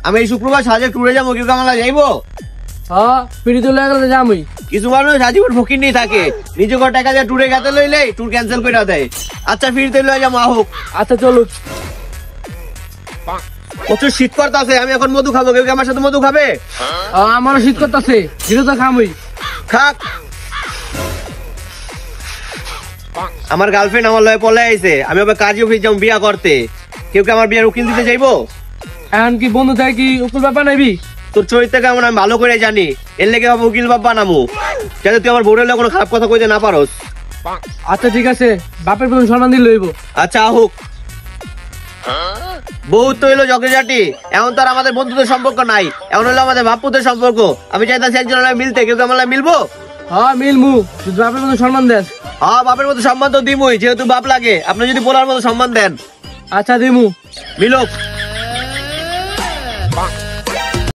আমি এই শুক্রবার সাজে ট্যুরে যাবো, কেউ কামালা যাইবো? হ্যাঁ ফিরি তো লাগে যামই। কিছু মানুষ আজীবন ফকির নিয়ে থাকে, নিজে করে টাকা দিয়ে ট্যুরে গেতে লইলে ট্যুর ক্যান্সেল করে দেয়। আচ্ছা ফিরতে লই যাবো, আহুক। আচ্ছা চলো। প্রচুর শীত করতেছে, আমি এখন মধু খাবো, কেউ কি আমার সাথে মধু খাবে? আমারও শীত করতেছে, ধীরে তো খামই। খাক। আমার গার্লফ্রেন্ড আমার লয়ে পলে আইছে, আমি আবার কাজী অফিস যাবো বিয়া করতে, কেউ কি আমার বিয়ার উকিল দিতে চাইবো? এখন কি বন্ধু তাই কি উকুল ব্যাপার নাইবি? তোর চরিত্র কেমন আমি ভালো করে জানি, এর লেগে বাবা উকিল বাবা নামু, যাতে তুই আমার বোনের কোনো খারাপ কথা কইতে না পারোস। আচ্ছা ঠিক আছে, বাপের প্রথম সম্মান দিল লইব। আচ্ছা আহুক। বহুত তো হইলো জগজাটি, এখন তো আর আমাদের বন্ধুদের সম্পর্ক নাই, এখন হলো আমাদের বাপুদের সম্পর্ক। আমি চাইতাছি একজন মিলতে, কেউ কি আমার লাগে মিলবো? হ্যাঁ মিলমু, তুই বাপের প্রথম সম্মান দেস। হ্যাঁ বাপের মতো সম্মান তো দিমই, যেহেতু বাপ লাগে। আপনি যদি বলার মতো সম্মান দেন। আচ্ছা দিমু। মিলক।